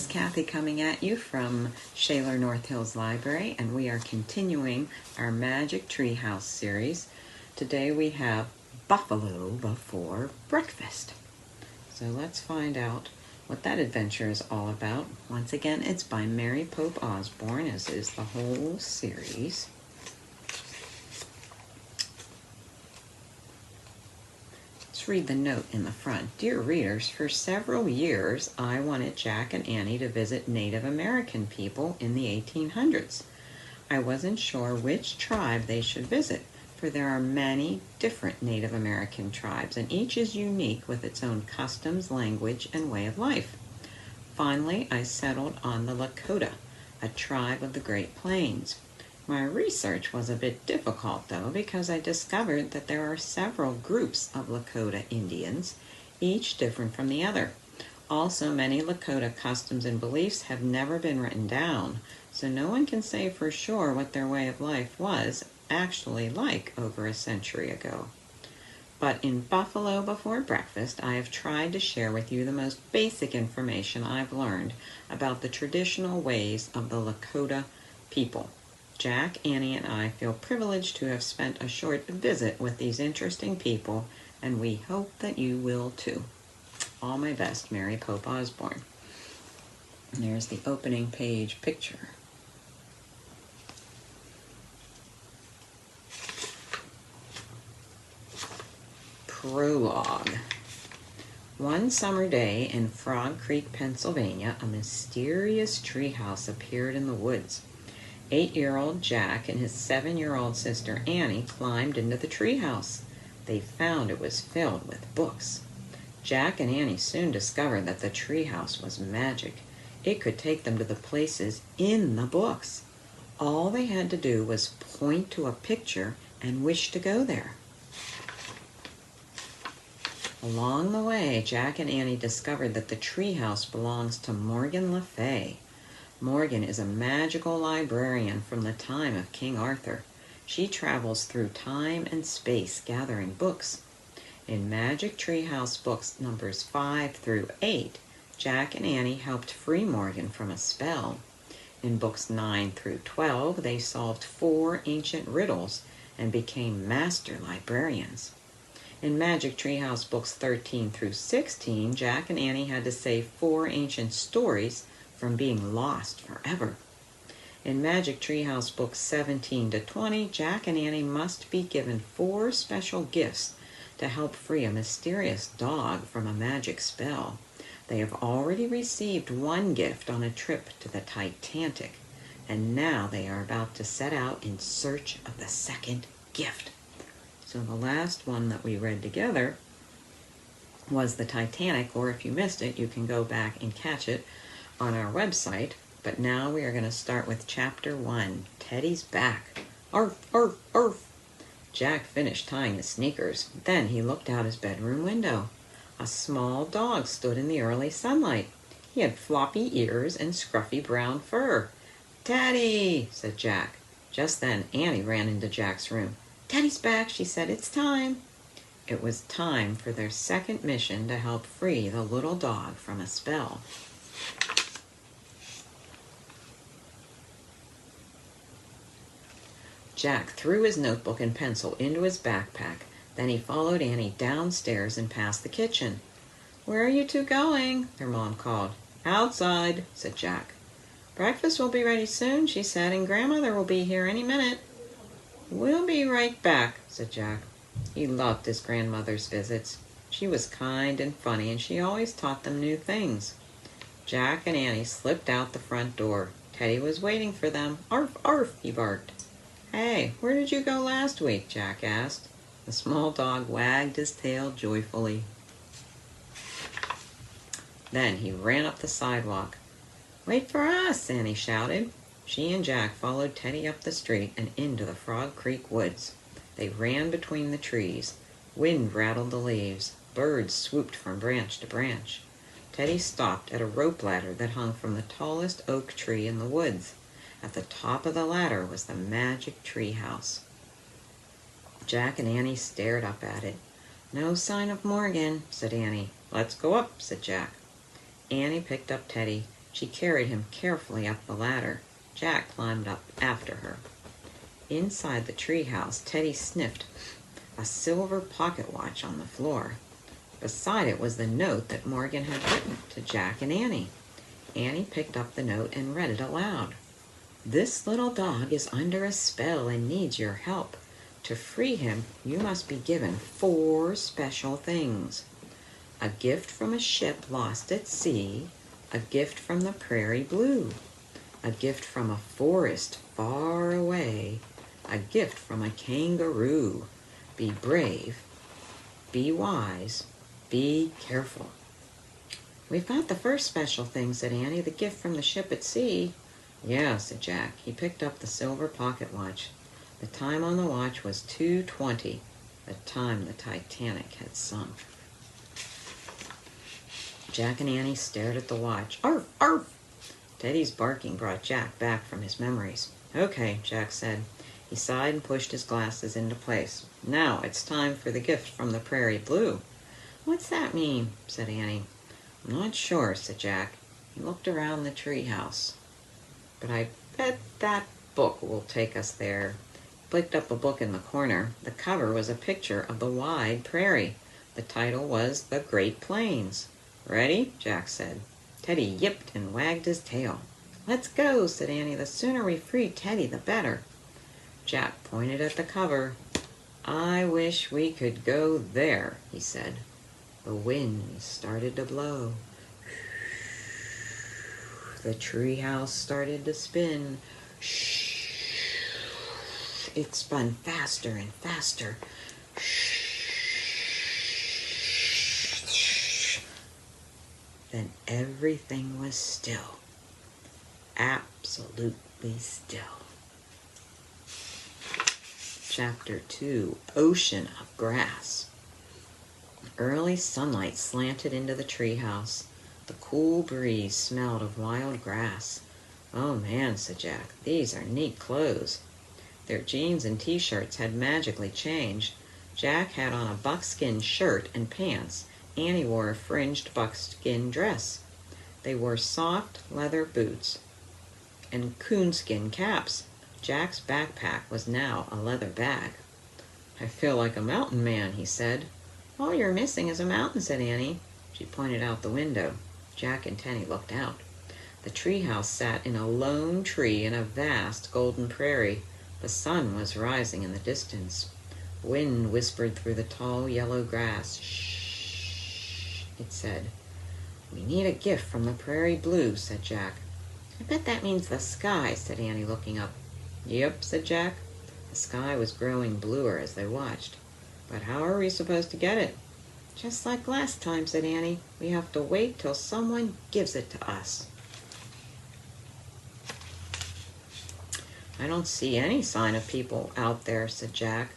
is Kathy coming at you from Shaler North Hills Library, and we are continuing our Magic Treehouse series. Today we have Buffalo Before Breakfast. So let's find out what that adventure is all about. Once again, it's by Mary Pope Osborne, as is the whole series. Read the note in the front. Dear readers, for several years I wanted Jack and Annie to visit Native American people in the 1800s. I wasn't sure which tribe they should visit, for there are many different Native American tribes, and each is unique with its own customs, language, and way of life. Finally, I settled on the Lakota, a tribe of the Great Plains. My research was a bit difficult, though, because I discovered that there are several groups of Lakota Indians, each different from the other. Also, many Lakota customs and beliefs have never been written down, so no one can say for sure what their way of life was actually like over a century ago. But in Buffalo Before Breakfast, I have tried to share with you the most basic information I've learned about the traditional ways of the Lakota people. Jack, Annie, and I feel privileged to have spent a short visit with these interesting people, and we hope that you will too. All my best, Mary Pope Osborne. And there's the opening page picture. Prologue. One summer day in Frog Creek, Pennsylvania, a mysterious treehouse appeared in the woods. 8-year-old Jack and his 7-year-old sister Annie climbed into the treehouse. They found it was filled with books. Jack and Annie soon discovered that the treehouse was magic. It could take them to the places in the books. All they had to do was point to a picture and wish to go there. Along the way, Jack and Annie discovered that the treehouse belongs to Morgan Le Fay. Morgan is a magical librarian from the time of King Arthur. She travels through time and space gathering books. In Magic Treehouse books numbers 5 through 8, Jack and Annie helped free Morgan from a spell. In books 9 through 12, they solved 4 ancient riddles and became master librarians. In Magic Treehouse books 13 through 16, Jack and Annie had to save 4 ancient stories from being lost forever. In Magic Treehouse books 17 to 20, Jack and Annie must be given 4 special gifts to help free a mysterious dog from a magic spell. They have already received 1 gift on a trip to the Titanic, and now they are about to set out in search of the 2nd gift. So the last one that we read together was the Titanic, or if you missed it, you can go back and catch it on our website. But now we are going to start with Chapter 1, Teddy's Back. Arf, arf, arf. Jack finished tying his sneakers. Then he looked out his bedroom window. A small dog stood in the early sunlight. He had floppy ears and scruffy brown fur. "Teddy," said Jack. Just then Annie ran into Jack's room. "Teddy's back," she said. "It's time." It was time for their 2nd mission to help free the little dog from a spell. Jack threw his notebook and pencil into his backpack. Then he followed Annie downstairs and past the kitchen. "Where are you two going?" their mom called. "Outside," said Jack. "Breakfast will be ready soon," she said, "and Grandmother will be here any minute." "We'll be right back," said Jack. He loved his grandmother's visits. She was kind and funny, and she always taught them new things. Jack and Annie slipped out the front door. Teddy was waiting for them. "Arf, arf," he barked. "Hey, where did you go last week?" Jack asked. The small dog wagged his tail joyfully. Then he ran up the sidewalk. "Wait for us," Annie shouted. She and Jack followed Teddy up the street and into the Frog Creek woods. They ran between the trees. Wind rattled the leaves. Birds swooped from branch to branch. Teddy stopped at a rope ladder that hung from the tallest oak tree in the woods. At the top of the ladder was the magic tree house. Jack and Annie stared up at it. "No sign of Morgan," said Annie. "Let's go up," said Jack. Annie picked up Teddy. She carried him carefully up the ladder. Jack climbed up after her. Inside the treehouse, Teddy sniffed a silver pocket watch on the floor. Beside it was the note that Morgan had written to Jack and Annie. Annie picked up the note and read it aloud. "This little dog is under a spell and needs your help. To free him, you must be given 4 special things. A gift from a ship lost at sea, a gift from the prairie blue, a gift from a forest far away, a gift from a kangaroo. Be brave, be wise, be careful." "We've got the first special thing," said Annie, "the gift from the ship at sea." "Yeah," said Jack. He picked up the silver pocket watch. The time on the watch was 2:20, the time the Titanic had sunk. Jack and Annie stared at the watch. "Arf, arf!" Teddy's barking brought Jack back from his memories. "Okay," Jack said. He sighed and pushed his glasses into place. "Now it's time for the gift from the prairie blue." "What's that mean?" said Annie. "I'm not sure," said Jack. He looked around the treehouse. "But I bet that book will take us there." He picked up a book in the corner. The cover was a picture of the wide prairie. The title was The Great Plains. "Ready?" Jack said. Teddy yipped and wagged his tail. "Let's go," said Annie. "The sooner we free Teddy, the better." Jack pointed at the cover. "I wish we could go there," he said. The wind started to blow. The treehouse started to spin. It spun faster and faster. Then everything was still. Absolutely still. Chapter 2, Ocean of Grass. Early sunlight slanted into the treehouse. The cool breeze smelled of wild grass. "Oh man," said Jack, "these are neat clothes." Their jeans and t-shirts had magically changed. Jack had on a buckskin shirt and pants. Annie wore a fringed buckskin dress. They wore soft leather boots and coonskin caps. Jack's backpack was now a leather bag. "I feel like a mountain man," he said. "All you're missing is a mountain," said Annie. She pointed out the window. Jack and Teddy looked out. The treehouse sat in a lone tree in a vast golden prairie. The sun was rising in the distance. Wind whispered through the tall yellow grass. "Shh," it said. "We need a gift from the prairie blue," said Jack. "I bet that means the sky," said Annie, looking up. "Yep," said Jack. The sky was growing bluer as they watched. "But how are we supposed to get it?" "Just like last time," said Annie. "We have to wait till someone gives it to us." "I don't see any sign of people out there," said Jack.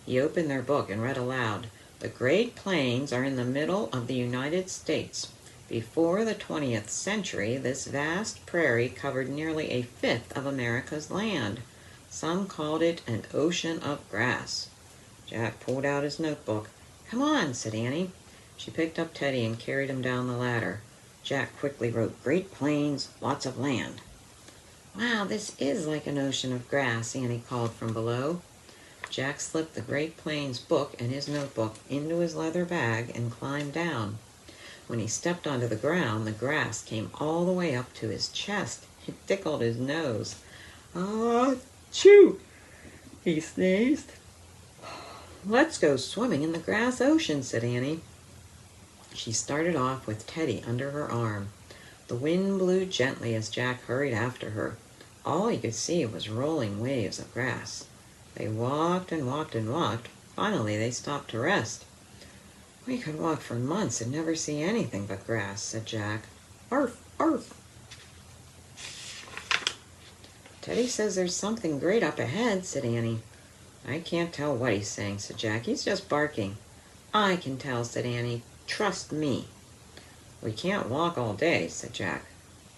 He opened their book and read aloud. "The Great Plains are in the middle of the United States. Before the 20th century, this vast prairie covered nearly a fifth of America's land. Some called it an ocean of grass." Jack pulled out his notebook. "Come on," said Annie. She picked up Teddy and carried him down the ladder. Jack quickly wrote, "Great Plains, lots of land." "Wow, this is like an ocean of grass," Annie called from below. Jack slipped the Great Plains book and his notebook into his leather bag and climbed down. When he stepped onto the ground, the grass came all the way up to his chest. It tickled his nose. "Ah, chew!" he sneezed. "Let's go swimming in the grass ocean," said Annie. She started off with Teddy under her arm. The wind blew gently as Jack hurried after her. All he could see was rolling waves of grass. They walked and walked and walked. Finally, they stopped to rest. "We could walk for months and never see anything but grass," said Jack. "Arf, arf!" "Teddy says there's something great up ahead," said Annie. "I can't tell what he's saying," said Jack. "He's just barking." "I can tell," said Annie. "Trust me." "We can't walk all day," said Jack.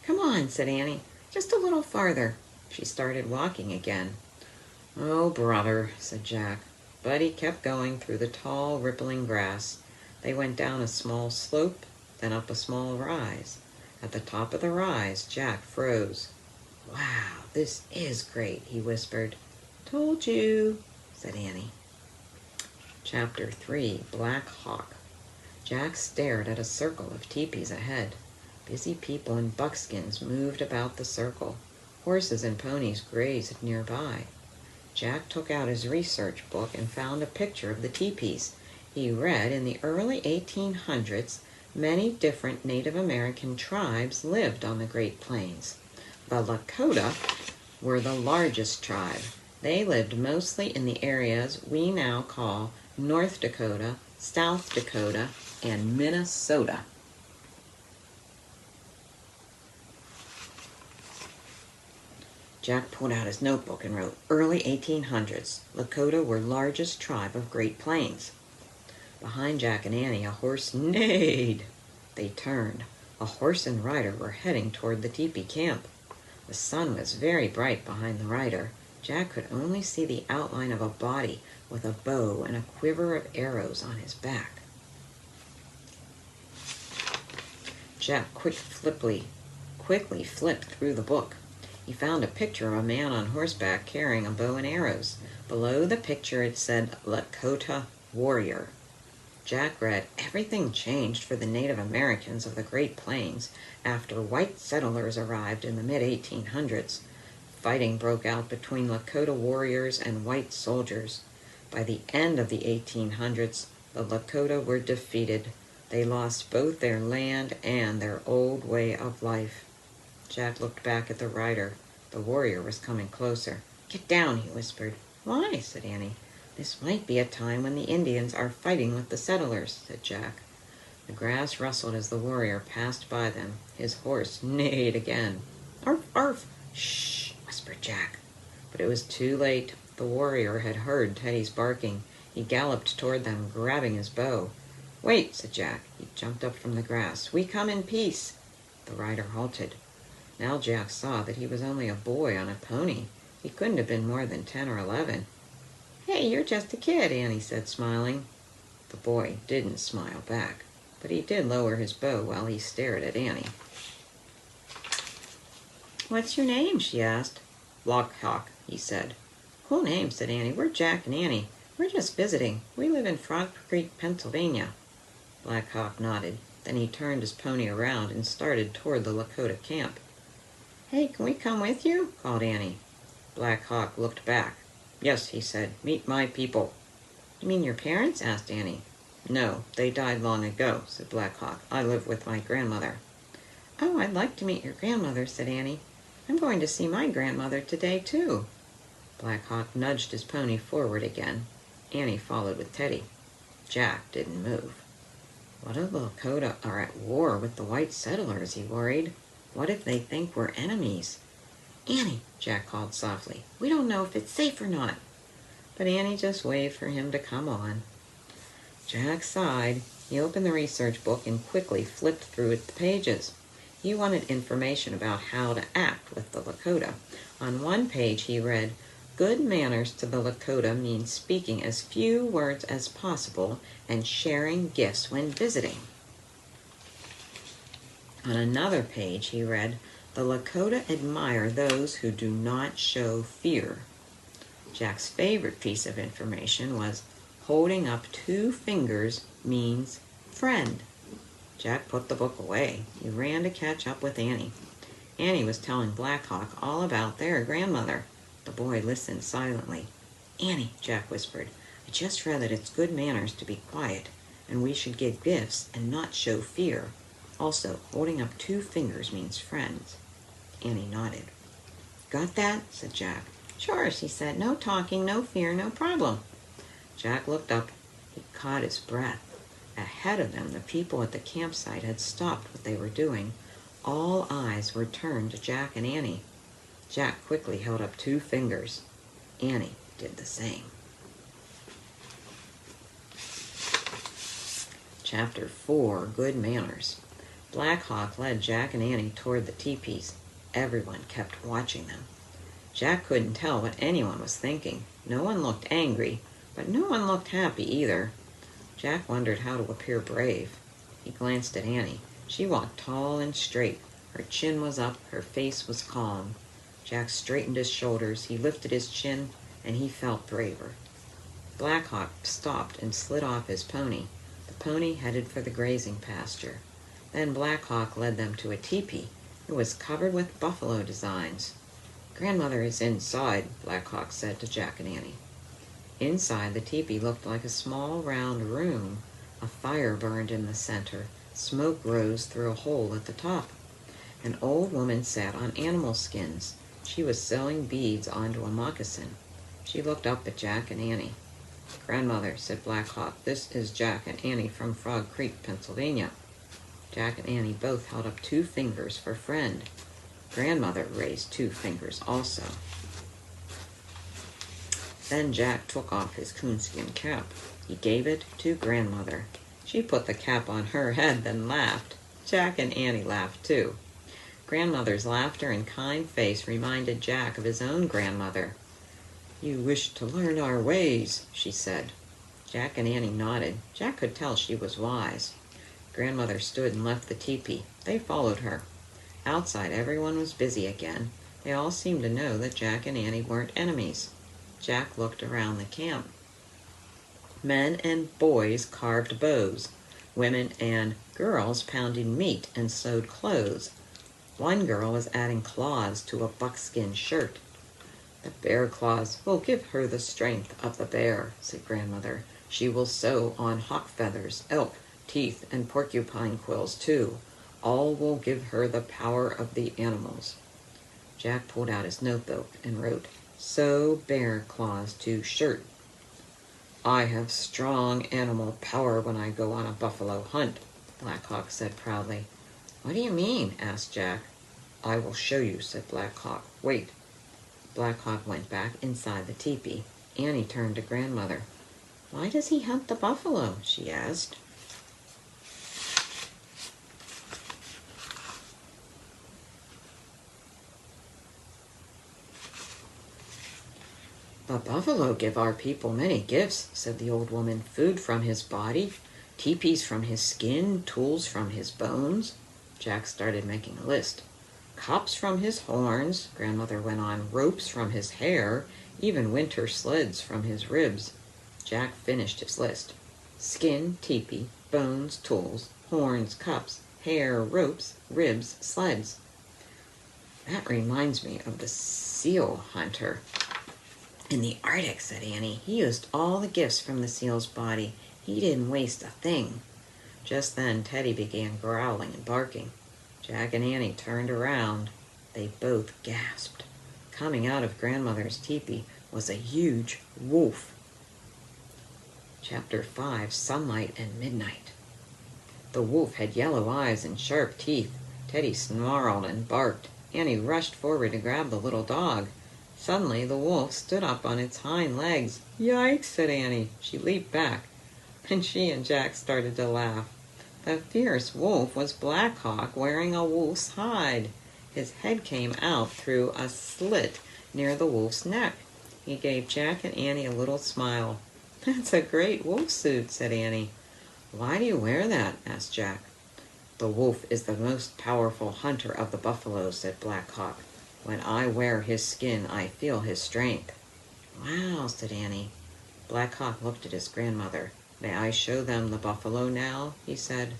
"Come on," said Annie. "Just a little farther." She started walking again. "Oh, brother," said Jack. But he kept going through the tall, rippling grass. They went down a small slope, then up a small rise. At the top of the rise, Jack froze. "Wow, this is great," he whispered. "Told you," said Annie. Chapter 3, Black Hawk. Jack stared at a circle of teepees ahead. Busy people in buckskins moved about the circle. Horses and ponies grazed nearby. Jack took out his research book and found a picture of the teepees. He read in the early 1800s, many different Native American tribes lived on the Great Plains. The Lakota were the largest tribe. They lived mostly in the areas we now call North Dakota, South Dakota, and Minnesota. Jack pulled out his notebook and wrote, "Early 1800s, Lakota were largest tribe of Great Plains." Behind Jack and Annie, a horse neighed. They turned. A horse and rider were heading toward the teepee camp. The sun was very bright behind the rider. Jack could only see the outline of a body with a bow and a quiver of arrows on his back. Jack quickly flipped through the book. He found a picture of a man on horseback carrying a bow and arrows. Below the picture it said Lakota Warrior. Jack read, "Everything changed for the Native Americans of the Great Plains after white settlers arrived in the mid-1800s. Fighting broke out between Lakota warriors and white soldiers. By the end of the 1800s, the Lakota were defeated. They lost both their land and their old way of life." Jack looked back at the rider. The warrior was coming closer. "Get down," he whispered. "Why?" said Annie. "This might be a time when the Indians are fighting with the settlers," said Jack. The grass rustled as the warrior passed by them. His horse neighed again. "Arf, arf!" "Shh!" whispered Jack. But it was too late. The warrior had heard Teddy's barking. He galloped toward them, grabbing his bow. "Wait," said Jack. He jumped up from the grass. "We come in peace." The rider halted. Now Jack saw that he was only a boy on a pony. He couldn't have been more than 10 or 11. "Hey, you're just a kid," Annie said, smiling. The boy didn't smile back, but he did lower his bow while he stared at Annie. "What's your name?" she asked. "Black Hawk," he said. "Cool name," said Annie. "We're Jack and Annie. We're just visiting. We live in Frog Creek, Pennsylvania." Black Hawk nodded. Then he turned his pony around and started toward the Lakota camp. "Hey, can we come with you?" called Annie. Black Hawk looked back. "Yes," he said. "Meet my people." "You mean your parents?" asked Annie. "No, they died long ago," said Black Hawk. "I live with my grandmother." "Oh, I'd like to meet your grandmother," said Annie. "I'm going to see my grandmother today, too." Black Hawk nudged his pony forward again. Annie followed with Teddy. Jack didn't move. "What if the Lakota are at war with the white settlers?" he worried. "What if they think we're enemies?" "Annie," Jack called softly, "we don't know if it's safe or not." But Annie just waved for him to come on. Jack sighed. He opened the research book and quickly flipped through the pages. He wanted information about how to act with the Lakota. On one page he read, "Good manners to the Lakota means speaking as few words as possible and sharing gifts when visiting." On another page he read, "The Lakota admire those who do not show fear." Jack's favorite piece of information was, "Holding up 2 fingers means friend." Jack put the book away. He ran to catch up with Annie. Annie was telling Black Hawk all about their grandmother. The boy listened silently. "Annie," Jack whispered, "I just read that it's good manners to be quiet, and we should give gifts and not show fear. Also, holding up 2 fingers means friends." Annie nodded. "Got that?" said Jack. "Sure," she said. "No talking, no fear, no problem." Jack looked up. He caught his breath. Ahead of them, the people at the campsite had stopped what they were doing. All eyes were turned to Jack and Annie. Jack quickly held up 2 fingers. Annie did the same. Chapter 4, Good Manners. Black Hawk led Jack and Annie toward the teepees. Everyone kept watching them. Jack couldn't tell what anyone was thinking. No one looked angry, but no one looked happy either. Jack wondered how to appear brave. He glanced at Annie. She walked tall and straight. Her chin was up, her face was calm. Jack straightened his shoulders, he lifted his chin, and he felt braver. Black Hawk stopped and slid off his pony. The pony headed for the grazing pasture. Then Black Hawk led them to a teepee. It was covered with buffalo designs. "Grandmother is inside," Black Hawk said to Jack and Annie. Inside, the teepee looked like a small round room. A fire burned in the center. Smoke rose through a hole at the top. An old woman sat on animal skins. She was sewing beads onto a moccasin. She looked up at Jack and Annie. "Grandmother," said Black Hawk, "this is Jack and Annie from Frog Creek, Pennsylvania." Jack and Annie both held up 2 fingers for friend. Grandmother raised 2 fingers also. Then Jack took off his coonskin cap. He gave it to Grandmother. She put the cap on her head, then laughed. Jack and Annie laughed too. Grandmother's laughter and kind face reminded Jack of his own grandmother. "You wish to learn our ways," she said. Jack and Annie nodded. Jack could tell she was wise. Grandmother stood and left the teepee. They followed her. Outside, everyone was busy again. They all seemed to know that Jack and Annie weren't enemies. Jack looked around the camp. Men and boys carved bows. Women and girls pounded meat and sewed clothes. One girl was adding claws to a buckskin shirt. "The bear claws will give her the strength of the bear," said Grandmother. "She will sew on hawk feathers, elk, teeth, and porcupine quills too. All will give her the power of the animals." Jack pulled out his notebook and wrote, "Sew bear claws to shirt." "I have strong animal power when I go on a buffalo hunt," Black Hawk said proudly. "What do you mean?" asked Jack. "I will show you," said Black Hawk. "Wait." Black Hawk went back inside the teepee. Annie turned to Grandmother. "Why does he hunt the buffalo?" she asked. "The buffalo give our people many gifts," said the old woman. "Food from his body, teepees from his skin, tools from his bones." Jack started making a list. "Cups from his horns," Grandmother went on, "ropes from his hair, even winter sleds from his ribs." Jack finished his list. Skin, teepee, bones, tools, horns, cups, hair, ropes, ribs, sleds. "That reminds me of the seal hunter in the Arctic," said Annie. "He used all the gifts from the seal's body. He didn't waste a thing." Just then Teddy began growling and barking. Jack and Annie turned around. They both gasped. Coming out of Grandmother's teepee was a huge wolf. Chapter 5, Sunlight and Midnight. The wolf had yellow eyes and sharp teeth. Teddy snarled and barked. Annie rushed forward to grab the little dog. Suddenly the wolf stood up on its hind legs. "Yikes," said Annie. She leaped back, and she and Jack started to laugh. The fierce wolf was Black Hawk wearing a wolf's hide. His head came out through a slit near the wolf's neck. He gave Jack and Annie a little smile. "That's a great wolf suit," said Annie. "Why do you wear that?" asked Jack. "The wolf is the most powerful hunter of the buffalo," said Black Hawk. "When I wear his skin, I feel his strength." "Wow," said Annie. Black Hawk looked at his grandmother. "May I show them the buffalo now?" he said.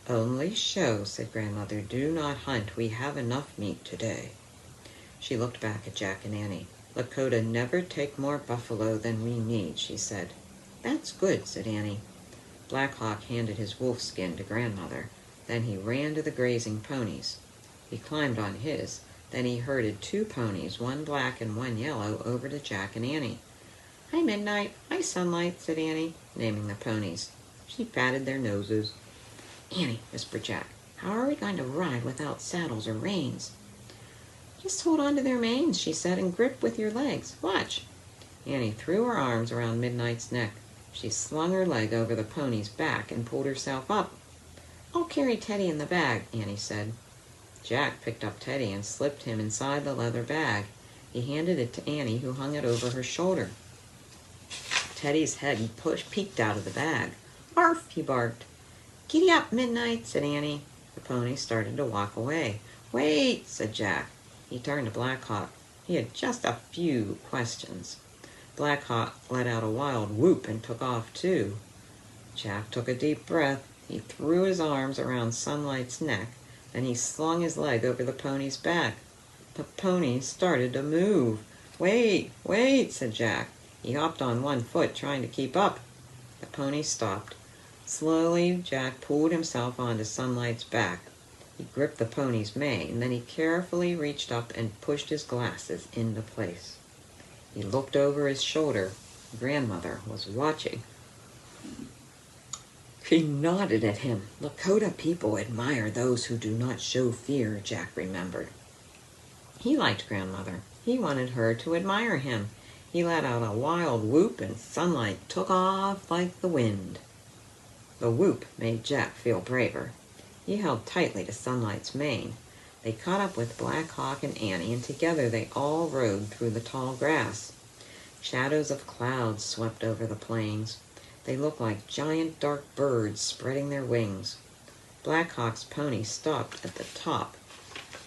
"Only show," said Grandmother. "Do not hunt. We have enough meat today." She looked back at Jack and Annie. "Lakota never take more buffalo than we need," she said. "That's good," said Annie. Black Hawk handed his wolf skin to Grandmother. Then he ran to the grazing ponies. He climbed on his. Then he herded 2 ponies, one black and one yellow, over to Jack and Annie. "Hi, Midnight. Hi, Sunlight," said Annie, naming the ponies. She patted their noses. "Annie," whispered Jack, "how are we going to ride without saddles or reins?" "Just hold on to their manes," she said, "and grip with your legs. Watch." Annie threw her arms around Midnight's neck. She slung her leg over the pony's back and pulled herself up. "I'll carry Teddy in the bag," Annie said. Jack picked up Teddy and slipped him inside the leather bag. He handed it to Annie, who hung it over her shoulder. Teddy's head peeked out of the bag. "Arf!" he barked. "Giddy up, Midnight," said Annie. The pony started to walk away. "Wait," said Jack. He turned to Black Hawk. He had just a few questions. Black Hawk let out a wild whoop and took off too. Jack took a deep breath. He threw his arms around Sunlight's neck, then he slung his leg over the pony's back. The pony started to move. "Wait, wait," said Jack. He hopped on one foot, trying to keep up. The pony stopped. Slowly, Jack pulled himself onto Sunlight's back. He gripped the pony's mane, then he carefully reached up and pushed his glasses into place. He looked over his shoulder. Grandmother was watching. She nodded at him. Lakota people admire those who do not show fear, Jack remembered. He liked Grandmother. He wanted her to admire him. He let out a wild whoop and Sunlight took off like the wind. The whoop made Jack feel braver. He held tightly to Sunlight's mane. They caught up with Black Hawk and Annie, and together they all rode through the tall grass. Shadows of clouds swept over the plains. They looked like giant dark birds spreading their wings. Black Hawk's pony stopped at the top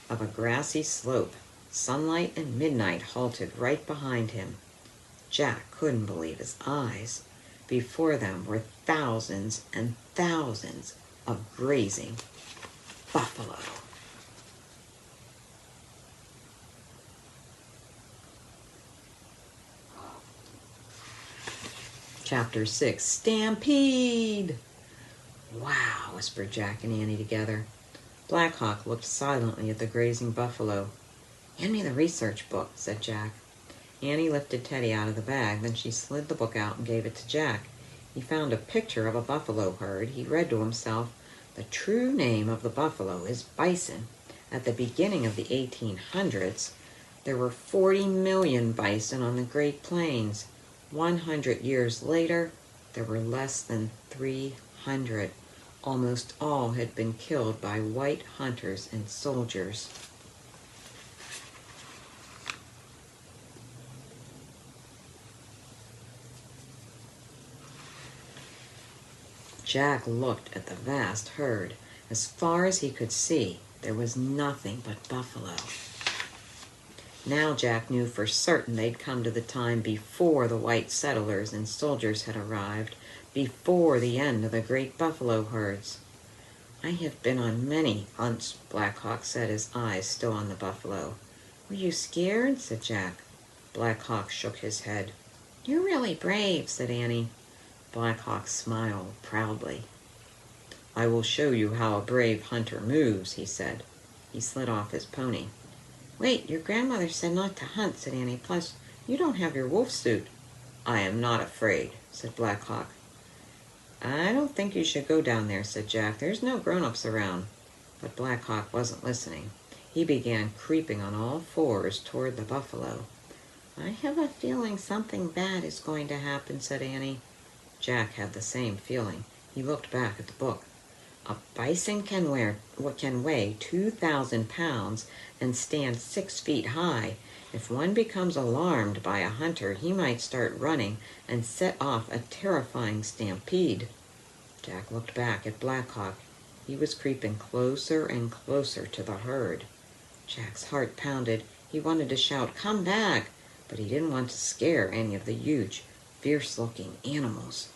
of a grassy slope. Sunlight and Midnight halted right behind him. Jack couldn't believe his eyes. Before them were thousands and thousands of grazing buffalo. Chapter 6, Stampede! "Wow," whispered Jack and Annie together. Black Hawk looked silently at the grazing buffalo. "Hand me the research book," said Jack. Annie lifted Teddy out of the bag, then she slid the book out and gave it to Jack. He found a picture of a buffalo herd. He read to himself, "The true name of the buffalo is bison. At the beginning of the 1800s, there were 40 million bison on the Great Plains. 100 years later, there were less than 300. Almost all had been killed by white hunters and soldiers." Jack looked at the vast herd. As far as he could see, there was nothing but buffalo. Now Jack knew for certain they'd come to the time before the white settlers and soldiers had arrived, before the end of the great buffalo herds. "I have been on many hunts," Black Hawk said, his eyes still on the buffalo. "Were you scared?" said Jack. Black Hawk shook his head. "You're really brave," said Annie. Black Hawk smiled proudly. "I will show you how a brave hunter moves," he said. He slid off his pony. "Wait, your grandmother said not to hunt," said Annie. "Plus, you don't have your wolf suit." "I am not afraid," said Black Hawk. "I don't think you should go down there," said Jack. "There's no grown-ups around." But Black Hawk wasn't listening. He began creeping on all fours toward the buffalo. "I have a feeling something bad is going to happen," said Annie. Jack had the same feeling. He looked back at the book. "A bison can weigh 2,000 pounds and stand 6 feet high. If one becomes alarmed by a hunter, he might start running and set off a terrifying stampede." Jack looked back at Black Hawk. He was creeping closer and closer to the herd. Jack's heart pounded. He wanted to shout, "Come back!" but he didn't want to scare any of the huge, fierce-looking animals.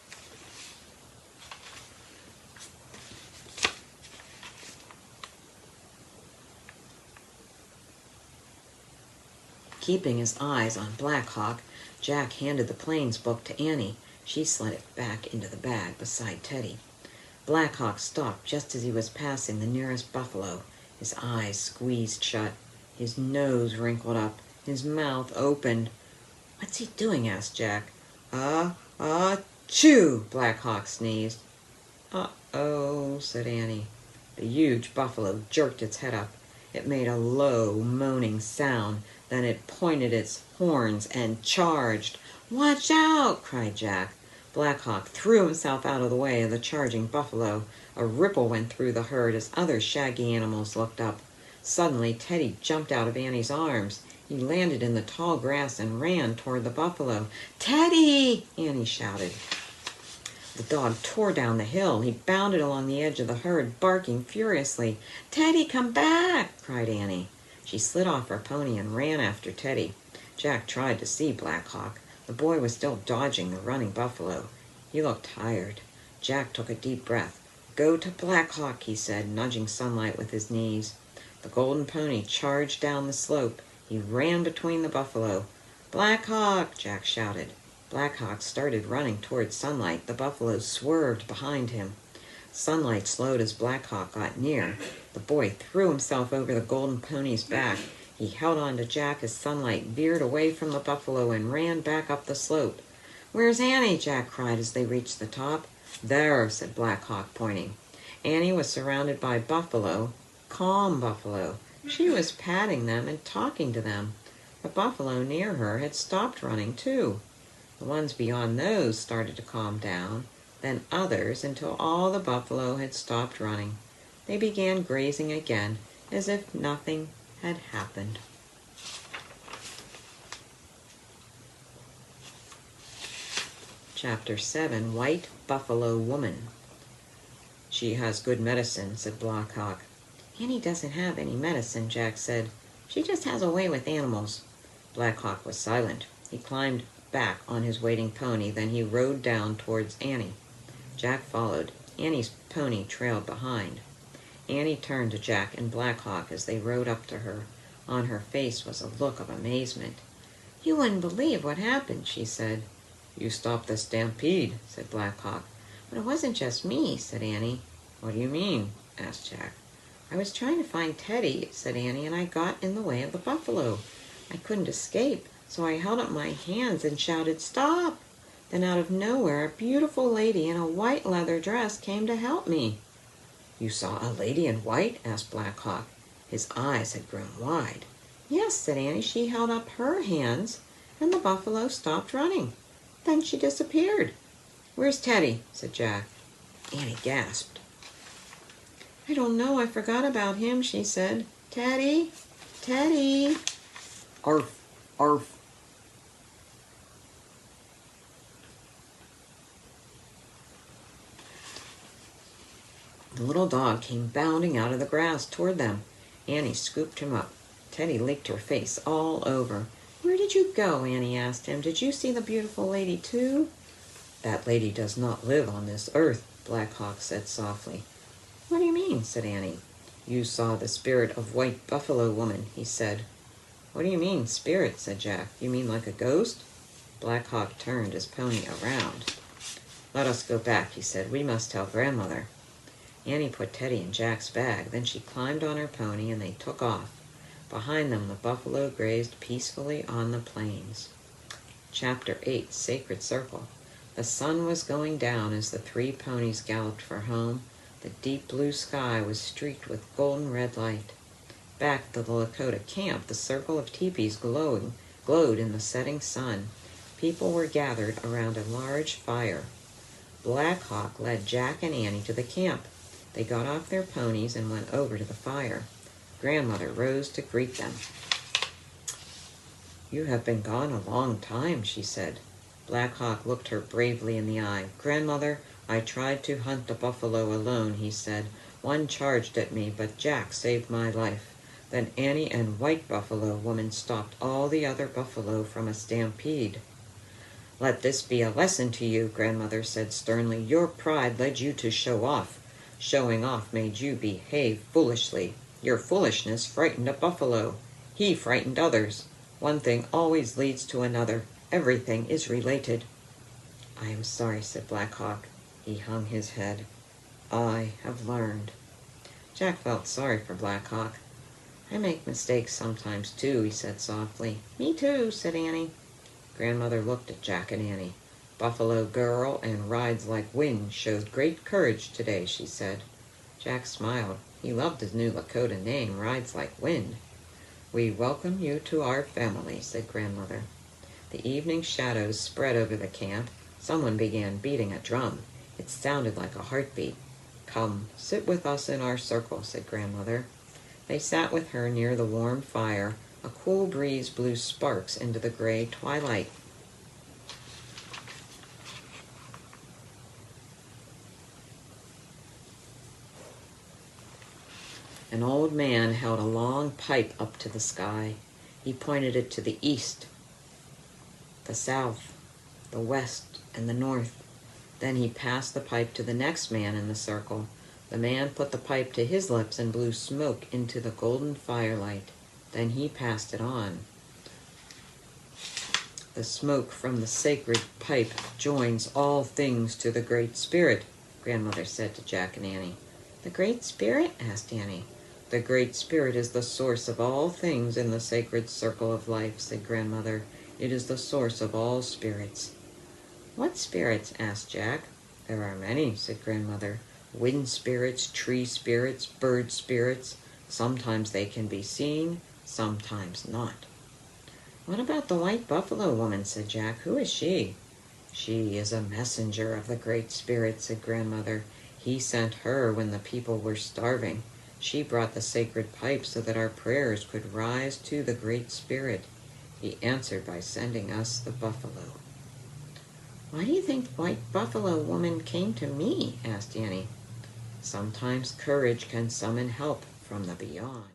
Keeping his eyes on Black Hawk, Jack handed the Plains book to Annie. She slid it back into the bag beside Teddy. Black Hawk stopped just as he was passing the nearest buffalo. His eyes squeezed shut. His nose wrinkled up. His mouth opened. "What's he doing?" asked Jack. Chew! Black Hawk sneezed. "Uh-oh," said Annie. The huge buffalo jerked its head up. It made a low, moaning sound. Then it pointed its horns and charged. "Watch out!" cried Jack. Black Hawk threw himself out of the way of the charging buffalo. A ripple went through the herd as other shaggy animals looked up. Suddenly, Teddy jumped out of Annie's arms. He landed in the tall grass and ran toward the buffalo. "Teddy!" Annie shouted. The dog tore down the hill. He bounded along the edge of the herd, barking furiously. "Teddy, come back!" cried Annie. She slid off her pony and ran after Teddy. Jack tried to see Black Hawk. The boy was still dodging the running buffalo. He looked tired. Jack took a deep breath. "Go to Black Hawk," he said, nudging Sunlight with his knees. The golden pony charged down the slope. He ran between the buffalo. "Black Hawk!" Jack shouted. Black Hawk started running towards Sunlight. The buffalo swerved behind him. Sunlight slowed as Black Hawk got near. The boy threw himself over the golden pony's back. He held on to Jack as Sunlight veered away from the buffalo and ran back up the slope. "Where's Annie?" Jack cried as they reached the top. "There," said Black Hawk, pointing. Annie was surrounded by buffalo, calm buffalo. She was patting them and talking to them. The buffalo near her had stopped running too. The ones beyond those started to calm down, then others, until all the buffalo had stopped running. They began grazing again, as if nothing had happened. Chapter 7, White Buffalo Woman. "She has good medicine," said Black Hawk. "Annie doesn't have any medicine," Jack said. "She just has a way with animals." Black Hawk was silent. He climbed back on his waiting pony, then he rode down towards Annie. Jack followed. Annie's pony trailed behind. Annie turned to Jack and Black Hawk as they rode up to her. On her face was a look of amazement. "You wouldn't believe what happened," she said. "You stopped the stampede," said Black Hawk. "But it wasn't just me," said Annie. "What do you mean?" asked Jack. "I was trying to find Teddy," said Annie, "and I got in the way of the buffalo. I couldn't escape, so I held up my hands and shouted, 'Stop!' Then out of nowhere, a beautiful lady in a white leather dress came to help me." "You saw a lady in white?" asked Black Hawk. His eyes had grown wide. "Yes," said Annie. "She held up her hands, and the buffalo stopped running. Then she disappeared." "Where's Teddy?" said Jack. Annie gasped. "I don't know. I forgot about him," she said. "Teddy! Teddy!" "Arf! Arf!" The little dog came bounding out of the grass toward them. Annie scooped him up. Teddy licked her face all over. "Where did you go?" Annie asked him. "Did you see the beautiful lady too?" "That lady does not live on this earth," Black Hawk said softly. "What do you mean?" said Annie. "You saw the spirit of White Buffalo Woman," he said. "What do you mean, spirit?" said Jack. "You mean like a ghost?" Black Hawk turned his pony around. "Let us go back," he said. "We must tell Grandmother." Annie put Teddy in Jack's bag. Then she climbed on her pony and they took off. Behind them, the buffalo grazed peacefully on the plains. Chapter 8, Sacred Circle. The sun was going down as the three ponies galloped for home. The deep blue sky was streaked with golden red light. Back at the Lakota camp, the circle of teepees glowed in the setting sun. People were gathered around a large fire. Black Hawk led Jack and Annie to the camp. They got off their ponies and went over to the fire. Grandmother rose to greet them. "You have been gone a long time," she said. Black Hawk looked her bravely in the eye. "Grandmother, I tried to hunt the buffalo alone," he said. "One charged at me, but Jack saved my life. Then Annie and White Buffalo Woman stopped all the other buffalo from a stampede." "Let this be a lesson to you," Grandmother said sternly. "Your pride led you to show off. Showing off made you behave foolishly. Your foolishness frightened a buffalo. He frightened others. One thing always leads to another. Everything is related." "I am sorry," said Black Hawk. He hung his head. "I have learned." Jack felt sorry for Black Hawk. "I make mistakes sometimes, too," he said softly. "Me too," said Annie. Grandmother looked at Jack and Annie. "Buffalo Girl and Rides Like Wind showed great courage today," she said. Jack smiled. He loved his new Lakota name, Rides Like Wind. "We welcome you to our family," said Grandmother. The evening shadows spread over the camp. Someone began beating a drum. It sounded like a heartbeat. "Come, sit with us in our circle," said Grandmother. They sat with her near the warm fire. A cool breeze blew sparks into the gray twilight. An old man held a long pipe up to the sky. He pointed it to the east, the south, the west, and the north. Then he passed the pipe to the next man in the circle. The man put the pipe to his lips and blew smoke into the golden firelight. Then he passed it on. The smoke from the sacred pipe joins all things to the Great Spirit, Grandmother said to Jack and Annie. The Great Spirit? Asked Annie. The Great Spirit is the source of all things in the sacred circle of life, said Grandmother. It is the source of all spirits. What spirits? Asked Jack. There are many, said Grandmother. Wind spirits, tree spirits, bird spirits. Sometimes they can be seen, sometimes not. What about the white buffalo woman? Said Jack. Who is she? She is a messenger of the Great Spirit, said Grandmother. He sent her when the people were starving. She brought the sacred pipe so that our prayers could rise to the Great Spirit. He answered by sending us the buffalo. Why do you think White Buffalo Woman came to me? Asked Annie. Sometimes courage can summon help from the beyond.